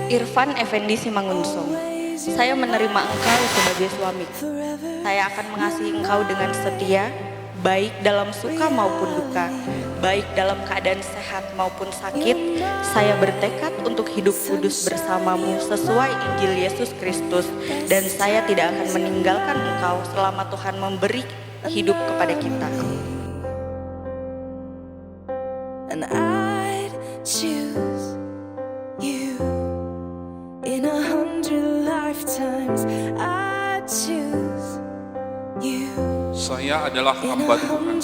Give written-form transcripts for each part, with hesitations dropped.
Irfan Effendi Simangunsung. Saya menerima engkau sebagai suami. Saya akan mengasihi engkau dengan setia, baik dalam suka maupun duka, baik dalam keadaan sehat maupun sakit. Saya bertekad untuk hidup kudus bersamamu sesuai Injil Yesus Kristus, dan saya tidak akan meninggalkan engkau selama Tuhan memberi hidup kepada kita. And I'd choose you. In 100 lifetimes, I choose you. Saya adalah hamba Tuhan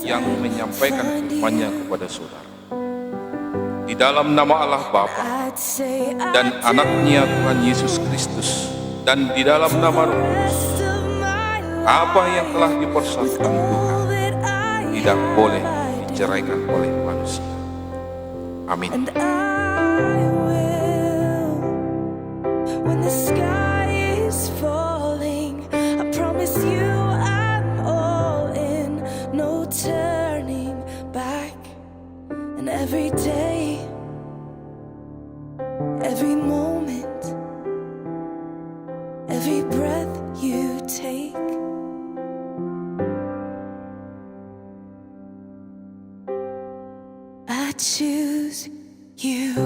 yang menyampaikan firman-Nya kepada saudara. Di dalam nama Allah Bapa dan Anak-Nya Tuhan Yesus Kristus, dan di dalam nama Roh Kudus, apa yang telah dipersatukan Tuhan tidak boleh diceraikan oleh manusia. Amin. When the sky is falling, I promise you I'm all in, no turning back. And every day, every moment, every breath you take, I choose you.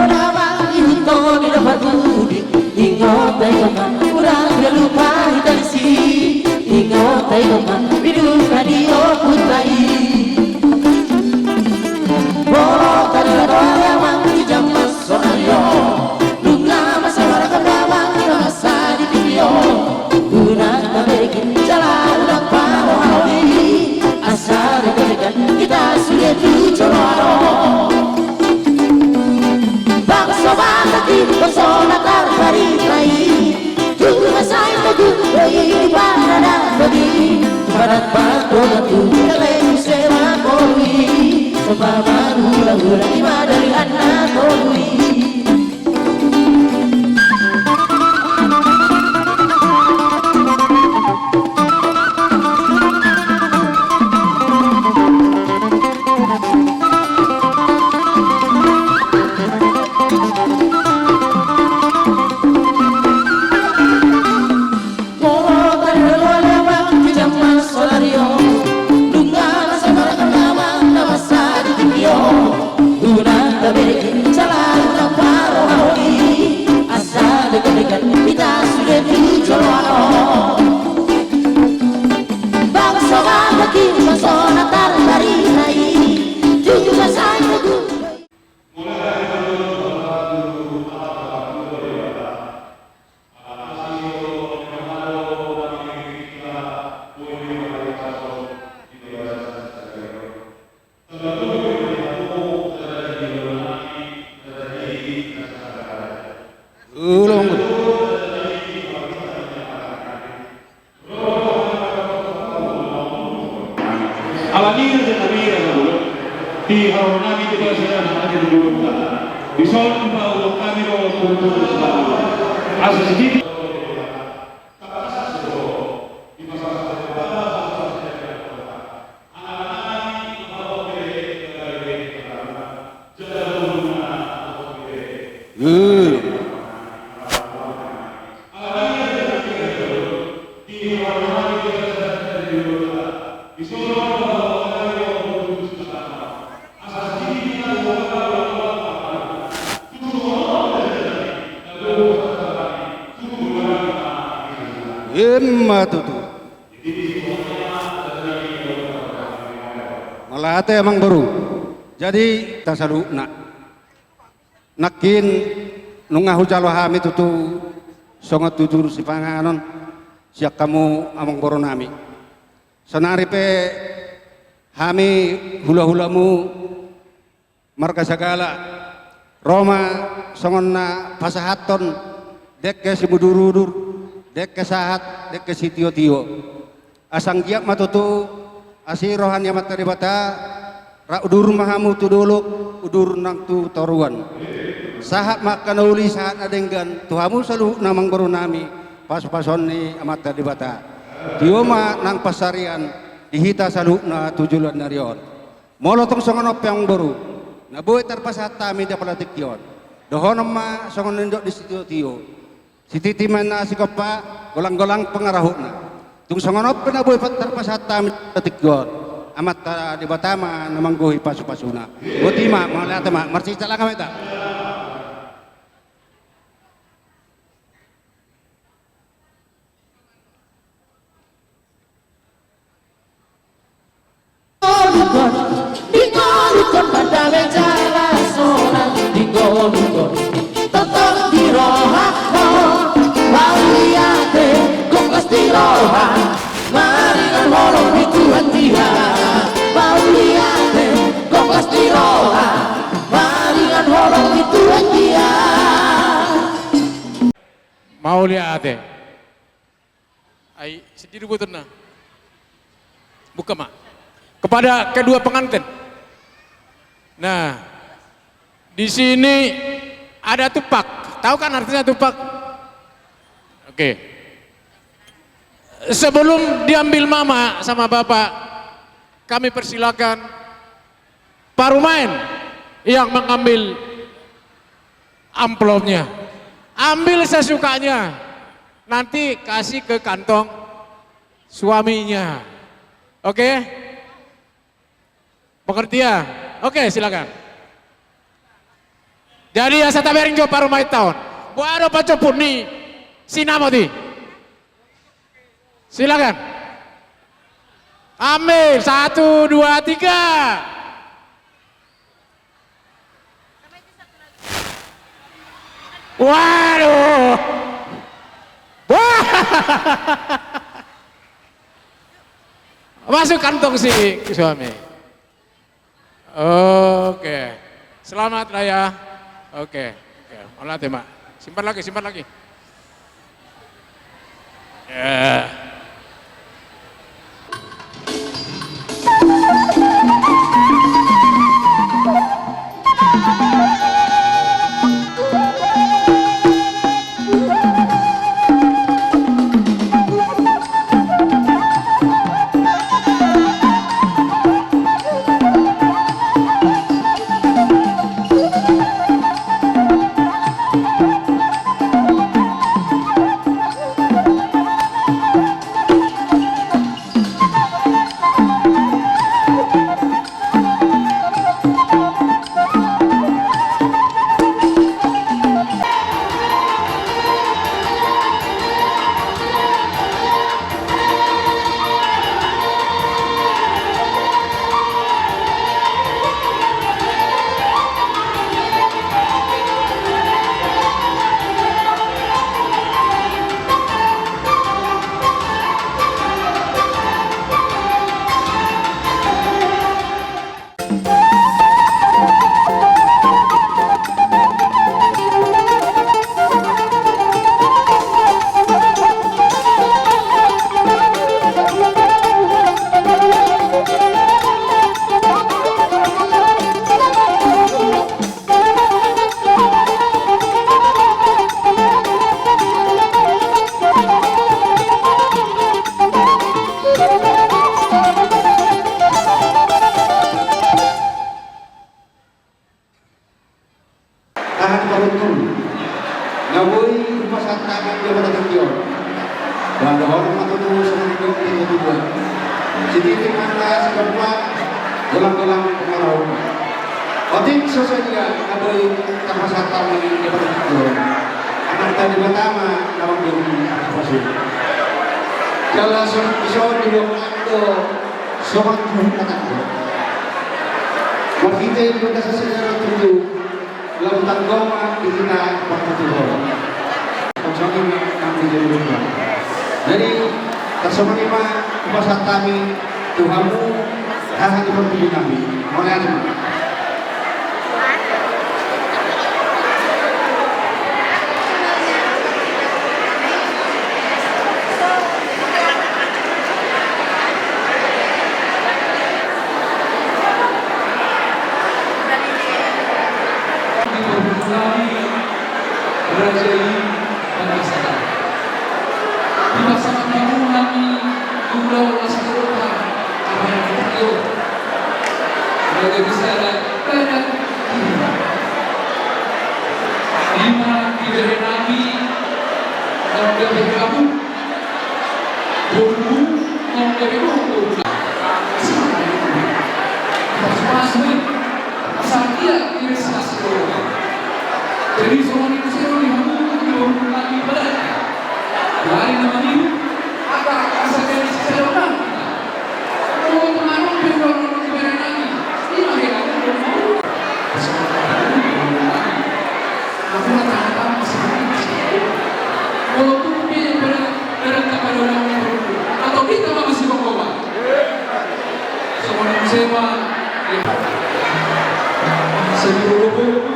kenapa itu di dapat budi. Ingat teman, udah lupa hitansi. Ingat teman, hidup radio putai. Boro tadi doa yang di zaman soalnya. Dunga masa warga bawang masa di video. Guna bikin jalan udah paro hawi. Asal dekat kita sudah tujuan. Bangsa bangkati bangsa nakar paritai. Tunggu masa yang bagus bagi parada bagi padat batu batu kalian sewa korui. Sebab hula-hula di madari anak korui. Alani dan Amira dulu di Harunami kita sedang hadir dulu. Di Solo mau kami mau turun selama. Asal sedikit. Tutu malate emang baru jadi tasalu nakin nungah hujalo hami tutu songot tutur si panganon siak kamu amang baru nami senari pe hami hula-hulamu marga segala Roma songon na pasahaton dekke si budurudur dek kesahat, dek kesitio-tio. Asang giak matutu, asi rohan yamat taribata, ra udur mahamu tu dulu, udur nang tu toruan. Sahat makan uli sahat adenggan, tuhamu selalu namang baru nami, pas-pason ni amat taribata. Tioma nang pasarian, dihita selalu na tujulan narion. Molotong songonop yang baru, nabuhi terpasat tami dapat tikyon. Dohonom ma songon nendok di sitio-tio. Si titiman na si kopa golang-golang pengarahuna tung songonop na boy terpasata tikgon amat di batama namang gohi pasu-pasuna butima malata ma marsi cala kami ta Dingolukon pada bencana sonan dingolukon tetap di rohakku Maliate kok pasti rohan maringan holong itu hatiha Maliate kok pasti rohan maringan holong itu hatiha Mauliate ai sendiri butuna buka mak kepada kedua pengantin. Nah di sini ada tupak, tahu kan artinya tupak? Oke. Sebelum diambil mama sama bapak, kami persilakan parumain yang mengambil amplopnya. Ambil sesukanya, nanti kasih ke kantong suaminya. Oke? Pengertian? Oke, silakan. Jadi asa tabering jo paru mai tahun. Buaro pacopun ni sinamoti. Silakan. Ambil 1, 2, 3. Waduh. Wah. Masuk kantong si suami. Oke. Selamat Raya. Oke. Olah tema. Simpan lagi. Ya. Tahan koruptor, ngawui pasal kami dia pada tujuan. Dan orang matutu semuanya itu tujuan. Jadi mana sekarang gelang-gelang kemarau. Otik sosialnya ngawui pasal kami dia pada tujuan. Anak tadi pertama nama bumi masuk. Kalau bisa dilakukan sobat kata. Waktu itu kita sesuatu tujuh. Lautan goma kita waktu itu. Konsumsi kami jadi lupa. Jadi tersebut lima pasal kami Tuhanmu tahan seperti kami. Mulai aja. Jadi semua itu saya dihukum lagi berat. Dari nama ini, apa asal dari secara orang? Oh, pengaruh pengaruh negara lagi. Ini lagi aku belum. Aku kata masih. Walaupun dia berat kepada orang atau kita masih berkobar. Semua itu saya seluruh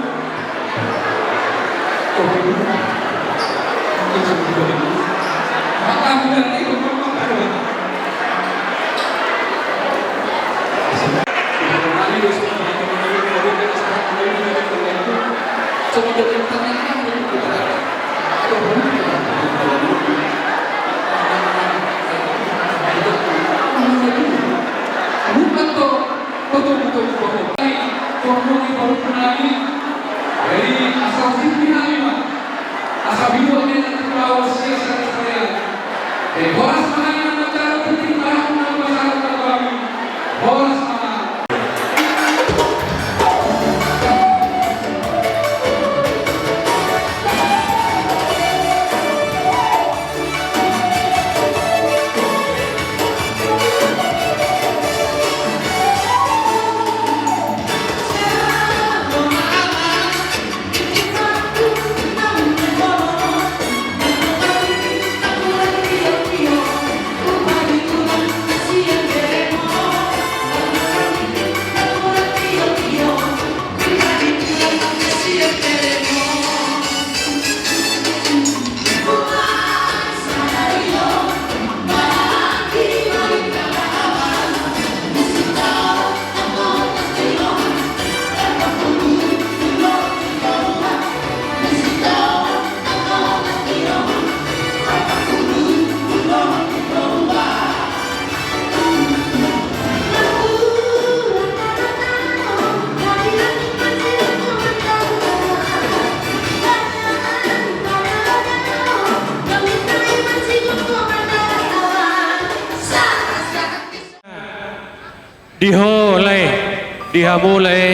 dihamulai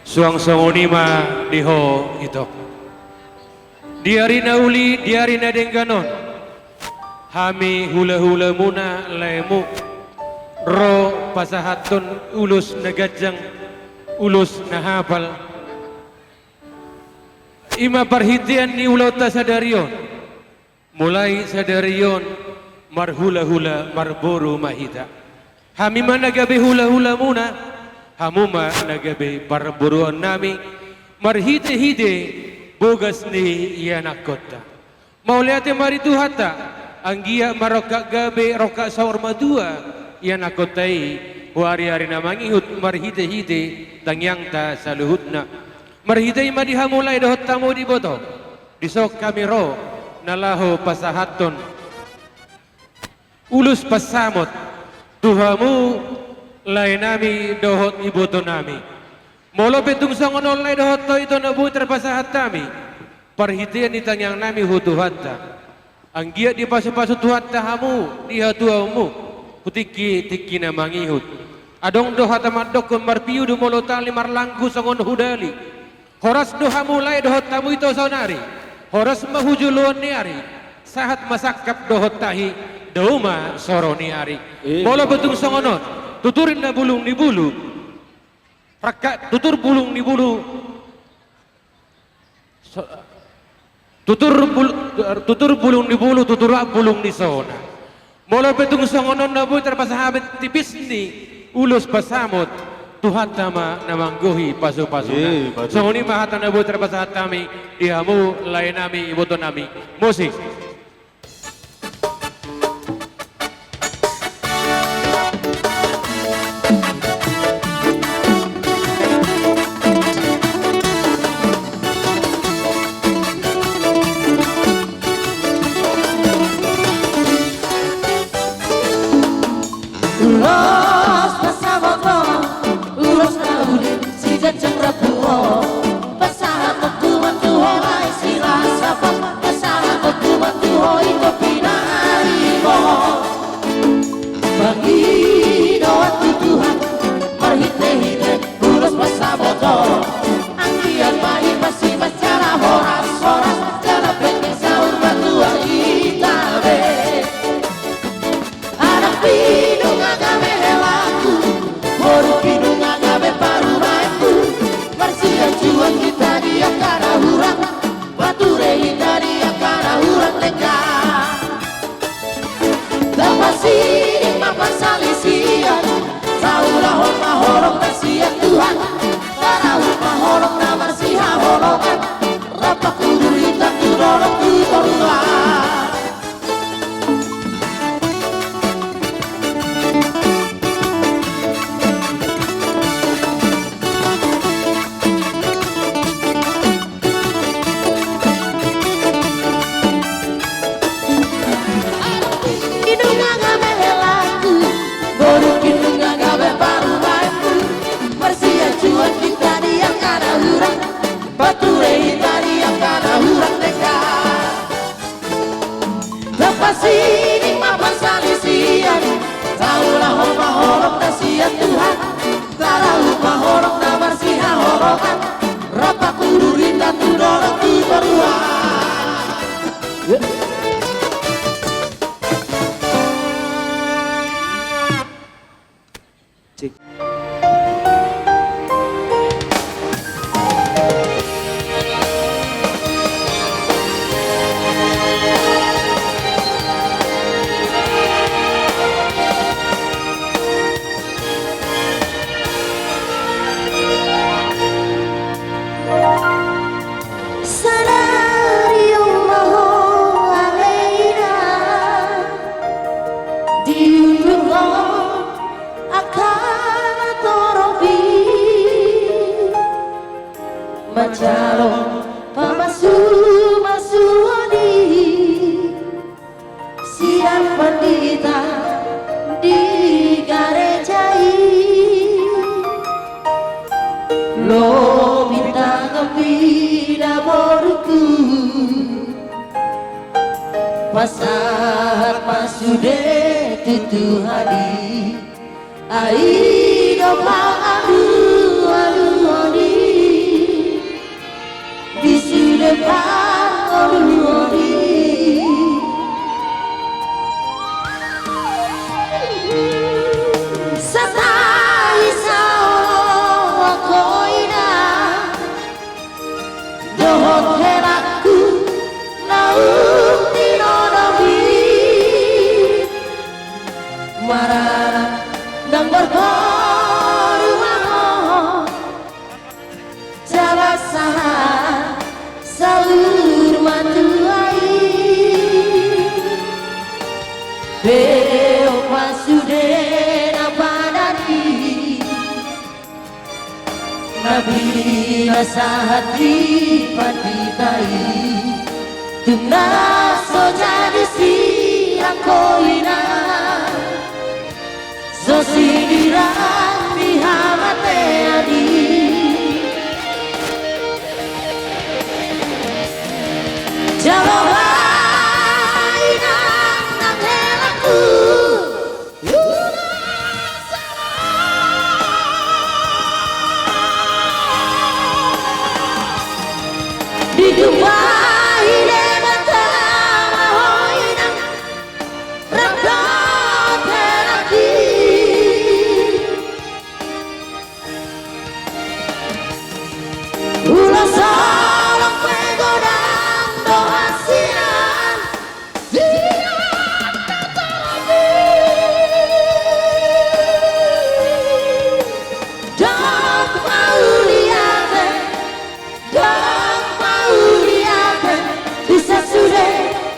suang songonima diho itu diarina uli diarina dengganon hami hula muna lemu ro pasahatun ulus nagajang ulus nahapal ima perhitian ni ulota sadarion mulai sadarion marhula marburu mahita hami managabe hula muna hamuma nagabe parburuan nami marhite-hide bogas ni iyanak kota mauliate marituhata anggia maroka gabe roka saur madua iyanak kotai hari namangihut marhite-hide tangyang ta saluhutna marhite madihamulai dohot tamu di boto disok kami ro nalaho pasahaton ulus pasamot tuhamu lai nami dohot iboto nami molo petung songonol lai dohot to ito nabu terpasahat kami perhitian itang yang nami hutuhatta anggia di pasu-pasu tuhatta hamu di hatuamu hutiki na mangihut adong dohata madokun marpiu du molo tali marlangku songon hudali horas dohamu lai dohot tamu ito saunari horas mahujuluan ni ari sahat masakap dohot tahi dauma soroni ari molo betung songonon tuturin na bulung ni bulu raka tutur bulung ni bulu tutur bulung ni bulu tutura bulung ni sona molo betung songonon na bulu terpasahabit tipis ni ulus pasamot Tuhan nama namangguhi pasu-pasuna songoni mahata na bulu terpasahat kami ihamu lain nami iboto nami musik Ulos pasamoto, ulos naudin si jajang rapuo. Pasahat tuho lai sila sapa, pasahat tuho itu pinarimo. Bagi doa Tuhan, marhite-hite ulos pasamoto. Angkian mahi pasti bacara horas-horas, cara pengen sahur batua itabe. Anak pidung agame helaku Boru pidung agame parumaiku Marsia juang kita dia karena hurang Bature kita dia karena hurang leka Dapat sini mapan salisian Saulah homa horong nasihat Tuhan Karena homa horong na marsiha horongan Rapak kudu hitam tu dorong tu toruan Sini mapan salisian Taulah homa horong nasihat Tuhan Tara lupa horong na marsiha horongan Rapa kudurin dan tu dorong tu beruang Macalong pamasu-masuani siang pandita di garejai lo bintang gembira boruku pasar masude tutu hadi ai depan adu-adu di depan adu-adu Satai sawa koina dohot helaku naung dinonobi marana nang berkoru aku jabasahan salur matuai beo pasudena padani nabi nasahati patitai tungna so jadi siang koina so sindiran di hamate adi Jalawai nang helaku di Dubai mata hoinang rakyat helaki ulah salah pegodang doa siang dan mau lihat bisa sudah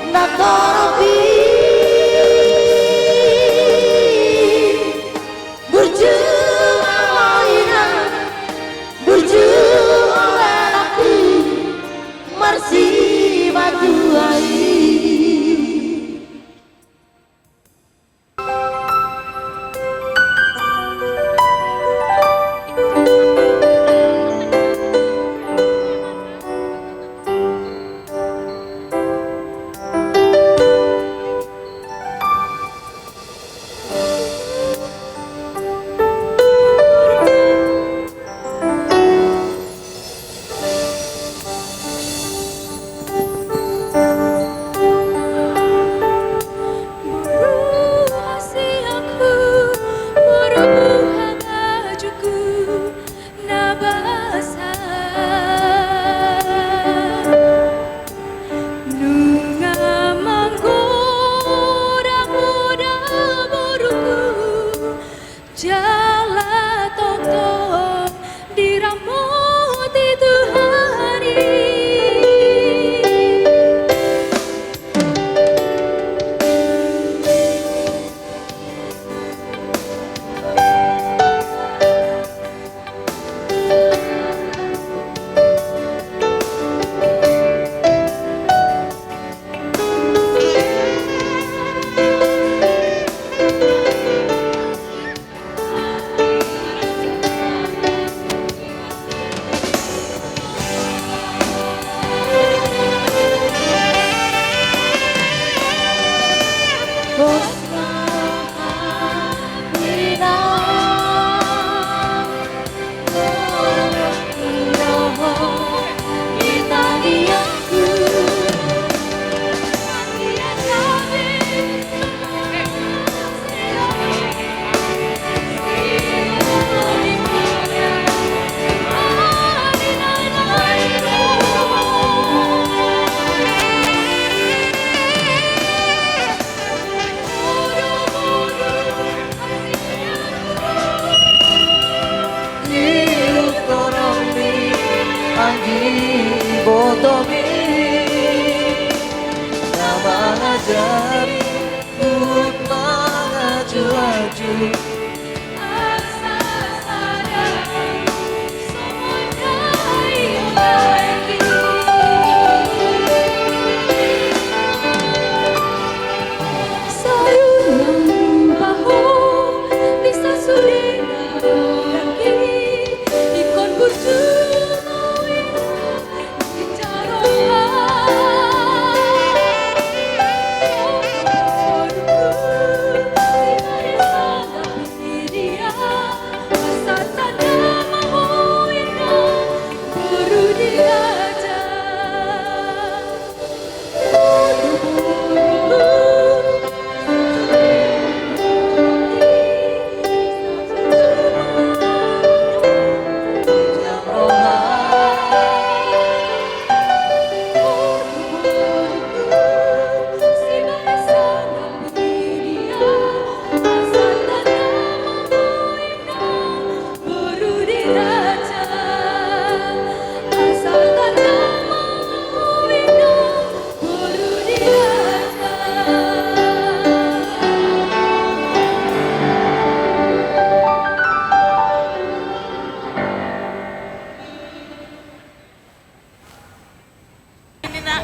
nak toropi berjuang mainan berjuang lelaki marsi batu air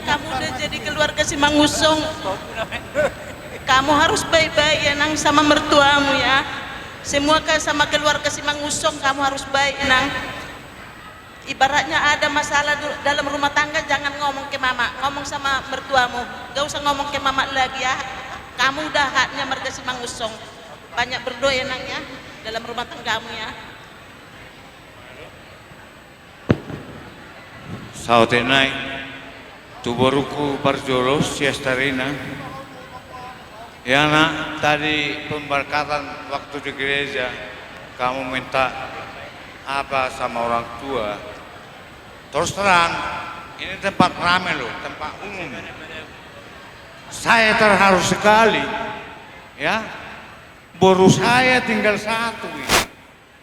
kamu udah jadi keluarga si Mangusong. Kamu harus baik-baik ya nang sama mertuamu ya. Semua sama keluarga si Mangusong kamu harus baik nang. Ibaratnya ada masalah dalam rumah tangga, jangan ngomong ke mama, ngomong sama mertuamu. Gak usah ngomong ke mama lagi ya. Kamu udah haknya marga si Mangusong. Banyak berdoa ya nang ya dalam rumah tanggamu ya. Sautenai tuburuku parjolos siastarina. Ya nak, tadi pemberkatan waktu di gereja kamu minta apa sama orang tua. Terus terang, ini tempat ramai loh, tempat umum. Saya terharu sekali, ya. Baru saya tinggal satu ini.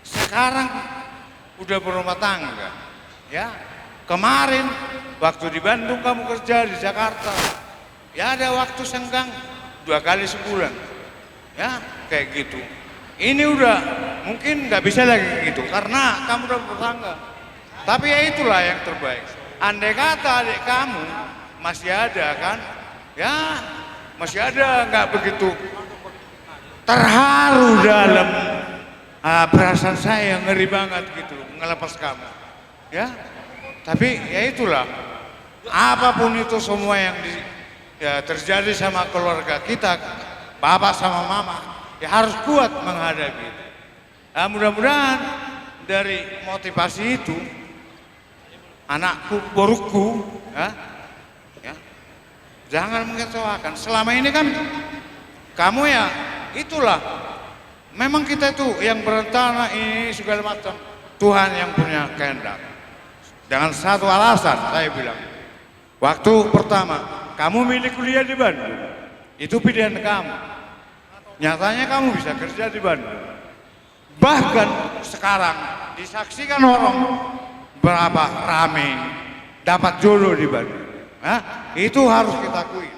Sekarang udah berumah tangga, ya. Kemarin waktu di Bandung kamu kerja di Jakarta, ya ada waktu senggang 2 kali sebulan, ya kayak gitu. Ini udah mungkin nggak bisa lagi gitu karena kamu udah bertangga. Tapi ya itulah yang terbaik. Andai kata adik kamu masih ada kan, ya masih ada, nggak begitu terharu dalam perasaan saya, ngeri banget gitu ngelepas kamu, ya. Tapi ya itulah, apapun itu semua yang terjadi sama keluarga kita, bapak sama mama, ya harus kuat menghadapi itu. Nah, mudah-mudahan dari motivasi itu, anakku, boruku, ya, jangan mengecewakan. Selama ini kan kamu ya itulah, memang kita itu yang berencana ini segala macam, Tuhan yang punya kehendak. Dengan satu alasan saya bilang, waktu pertama kamu milih kuliah di Bandung, itu pilihan kamu. Nyatanya kamu bisa kerja di Bandung. Bahkan sekarang disaksikan orang berapa rame dapat jodoh di Bandung. Itu harus kita akui.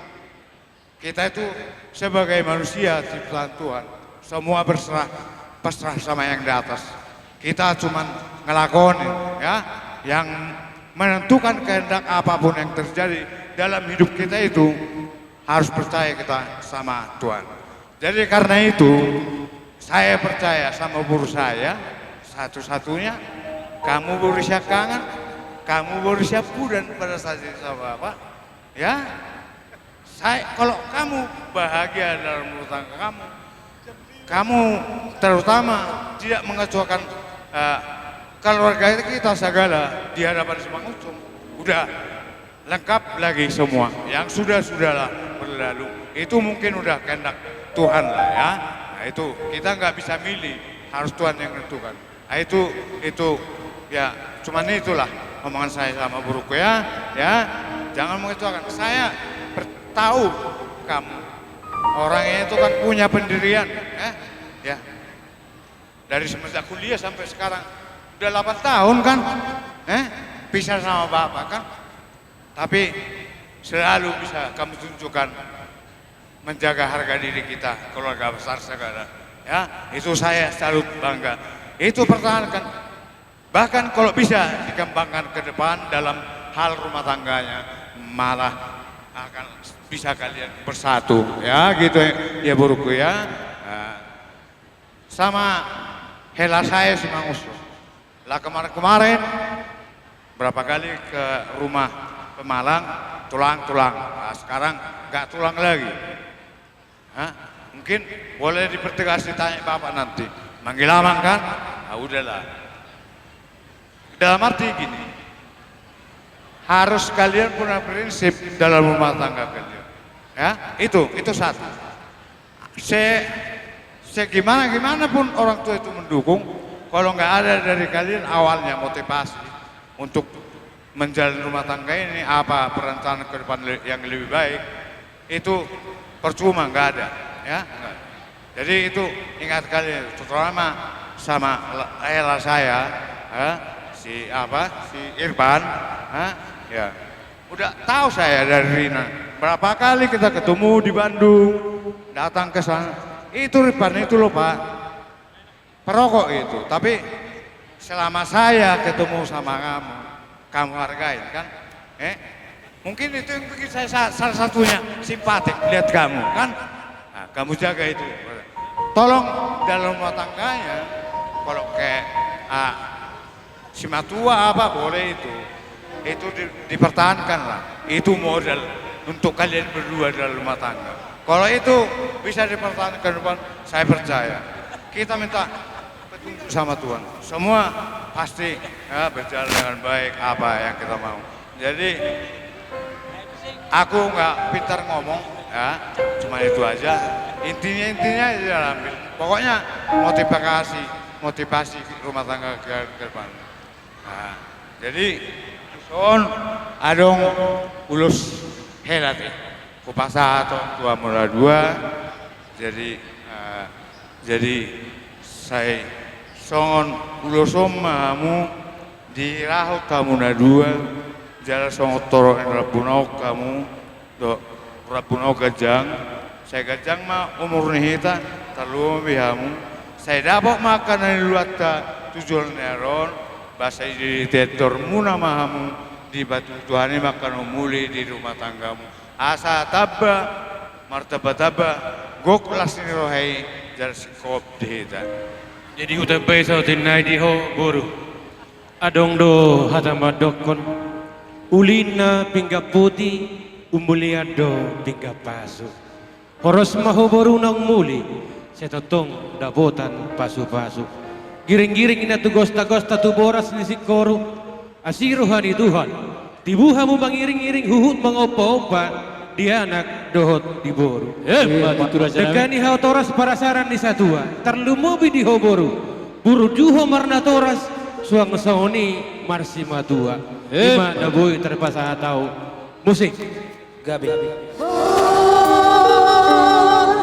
Kita itu sebagai manusia ciptaan Tuhan, semua pasrah sama yang di atas. Kita cuman ngelakonin, ya, yang menentukan kehendak apapun yang terjadi dalam hidup kita itu harus percaya kita sama Tuhan. Jadi karena itu saya percaya sama guru saya, satu-satunya kamu berusia kangen, kamu berusia pudan pada saat itu sama Bapak, ya. Kalau kamu bahagia dalam rumah tangga kamu terutama tidak mengecewakan keluarga kita segala di hadapan Semang Usung, udah lengkap lagi semua. Yang sudahlah berlalu itu mungkin udah kehendak Tuhan lah ya. Nah, itu kita nggak bisa milih, harus Tuhan yang menentukan. Nah, itu ya cuman itulah omongan saya sama buruku ya. Jangan mengecewakan. Saya tahu kamu orangnya itu kan punya pendirian, ya. Dari semenjak kuliah sampai sekarang udah 8 tahun kan, pisah sama bapak kan, tapi selalu bisa kamu tunjukkan menjaga harga diri kita, keluarga besar segala, ya. Itu saya salut, bangga. Itu pertahankan, bahkan kalau bisa dikembangkan ke depan dalam hal rumah tangganya, malah akan bisa kalian bersatu, ya gitu ya buruku ya. Sama hela saya Semang Usung. Lah kemarin berapa kali ke rumah Pemalang, tulang. Nah, sekarang nggak tulang lagi. Mungkin boleh dipertegas, ditanya bapak nanti. Manggil Amang kan? Nah, udahlah. Dalam arti gini, harus kalian punya prinsip dalam rumah tangga kalian. Ya, itu satu. Gimana pun orang tua itu mendukung, kalau nggak ada dari kalian awalnya motivasi untuk menjalin rumah tangga ini, apa perencanaan ke depan yang lebih baik, itu percuma, nggak ada, ya. Jadi itu ingat kalian, terutama sama Ella saya, si Irfan, ya. Udah tahu saya dari Rina, berapa kali kita ketemu di Bandung, datang ke sana. Itu Irfan itu loh Pak, perokok itu. Tapi selama saya ketemu sama kamu hargain kan, Mungkin itu yang bikin saya salah satunya simpatik lihat kamu kan. Nah, kamu jaga itu. Tolong dalam rumah tangganya, kalau kayak si matua apa boleh itu dipertahankan lah. Itu modal untuk kalian berdua dalam rumah tangga. Kalau itu bisa dipertahankan, saya percaya. Kita minta petunjuk sama Tuhan. Semua pasti ya, berjalan dengan baik apa yang kita mau. Jadi aku nggak pintar ngomong ya, cuma itu aja. Intinya ya ambil. Pokoknya motivasi rumah tangga ke depan. Nah, jadi son adong ulus helate kupasa atau tua mula dua. Jadi saya son ulosom mamu di rahut kamu na dua. Jalan songo toro rabunau kamu do rabunau gajang. Saya gajang mah umur nihita terlalu bihamu. Saya dapat makanan luat tujuan neron bahasa ditetor muna mahamu di batu Tuhani makan umuli di rumah tanggamu. Asa tabba martaba gok lasini rohai jar sikop dihita. Jadi udah besok tinai diho boru. Adong do hatama dokon. Ulina pingga putih, umuliado pingga pasu. Horos maho boru nang muli, setotong dabotan pasu-pasu. Giring-giring ina tu gosta-gosta tu boras ni sikoru. Asiruhan Tuhan, tibuhamu mangiring-iring huhut mangopa-opa, di anak dohot di boru. Dekani hao toras parasaran di satua, terlumubi di hoboru. Buru juho marna toras, suang soni marsi matua. Ima na boy terpasa tahu musik gabi.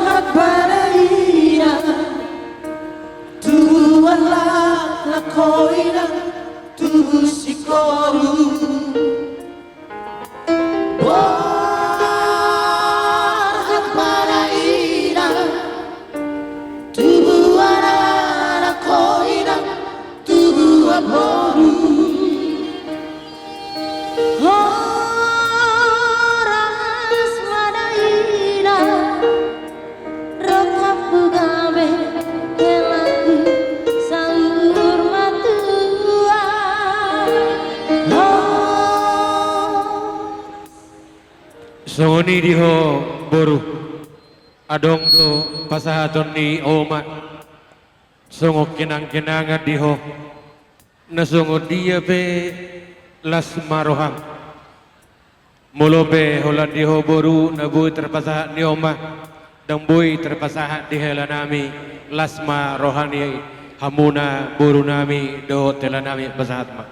Hak baraina tuwalah lakoina tu sikoru. Hak baraina tuwalah lakoina tu aboru. Soni diho boru adong do pasahaton ni oma songok kenang-kenangan diho nasongok dia pe las maroham mulo pe holan diho boru na boy terpasahat ni oma dan boy terpasahat di hela nami lasma rohani hamuna boru nami do tela nami pasahat ma.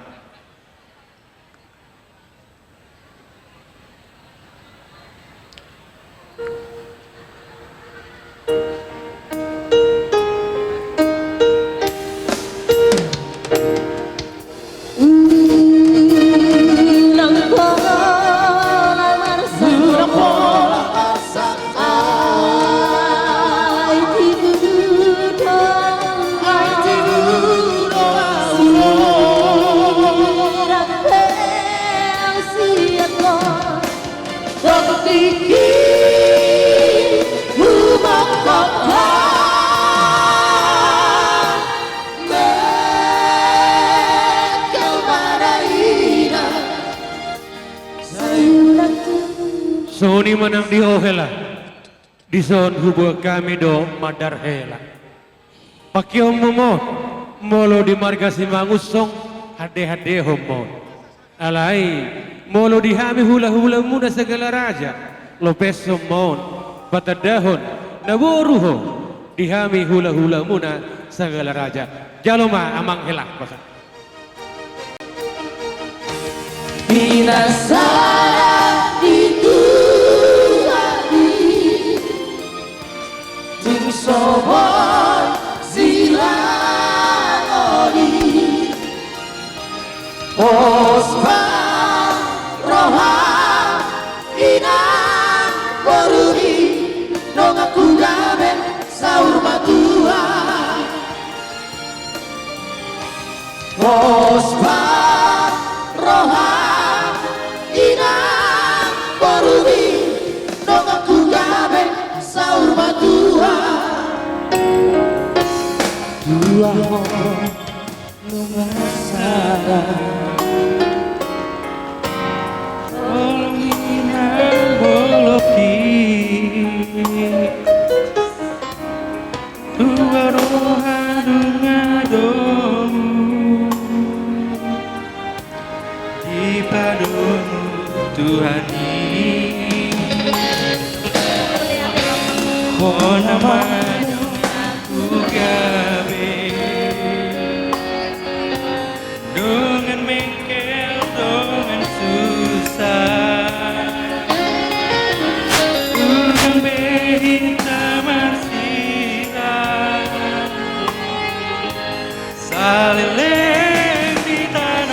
Soni manang di hela di son hubo kami do madar hela pakiom mo molo di marga si mangusong hade homo alai molo di hami hula muda segala raja lopes somon patadahon naboruho di hami hula muda segala raja jaloma amang hela pasal Binasara itu Tung sobor silang oli Pospa roha inang boruni Nong aku gabe saur matua Pospa roha inang Tuhan oh namanya aku gawe dengan mengkel dengan susah dengan berita marsihan salileng di tanah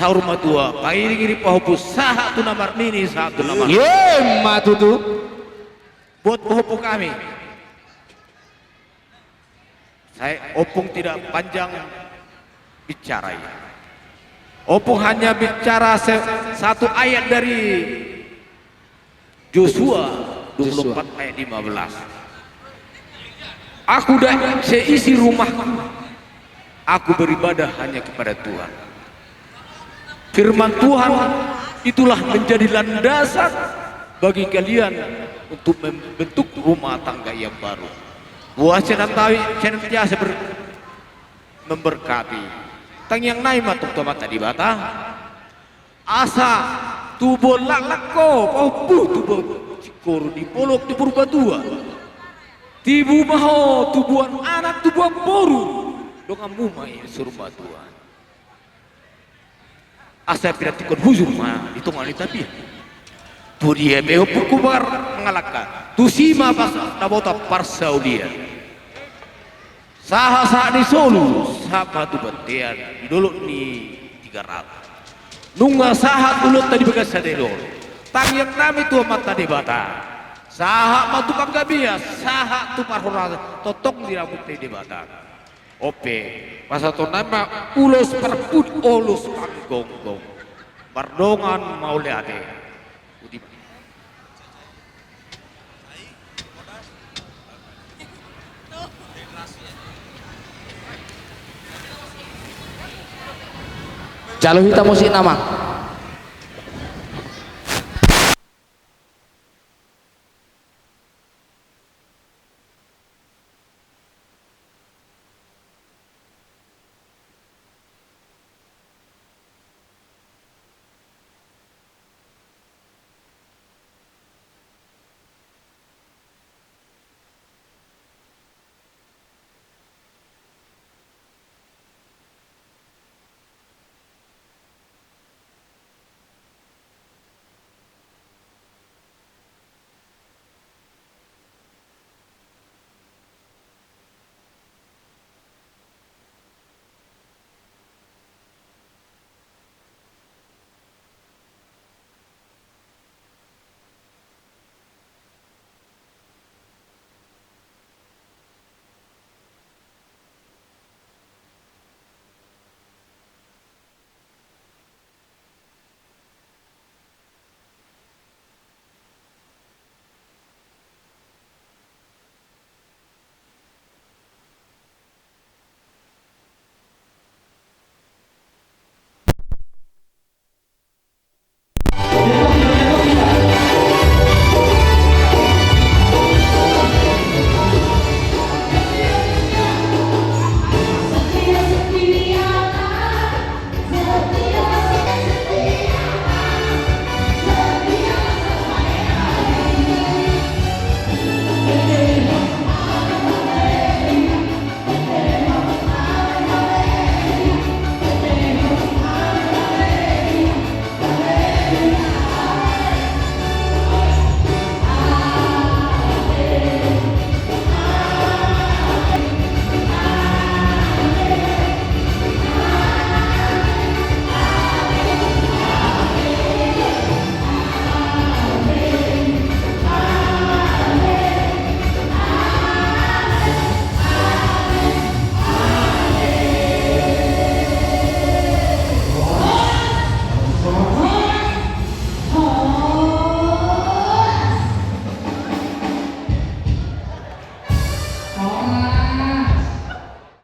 Rumah tua, pairing pohopus satu nomor ini satu nomor. Ye matutu. Buat pohopus kami. Saya opung tidak panjang bicara ya. Opung hanya bicara satu ayat dari Joshua 24 ayat 15. Aku dan seisi rumahku, aku beribadah hanya kepada Tuhan. Firman Tuhan itulah menjadi landasan bagi kalian untuk membentuk rumah tangga yang baru. Buah senantiasa memberkati. Tang yang naik matuk tomat tadi bata. Asa tubuh lalako, paupuh tubuh cikor di polok di purbatua. Tibu maho tubuhan anak tubuhan boru. Dengan mumai surba Tuhan. Asa piratikon huzur mah itu ngali tapi tu dia beo pukubar mengalahkan tu sima pas nabota parsau dia saha di Solo sapa tu bentian dulu ni 300 nunga saha ulut tadi bekas sadelo tangyang nami tu mata di bata saha matukang gabia saha tu parhora totong di rambut di bata ope pasato nama ulos perput olus panggonggong pardongan mau liate Calo hita musik nama.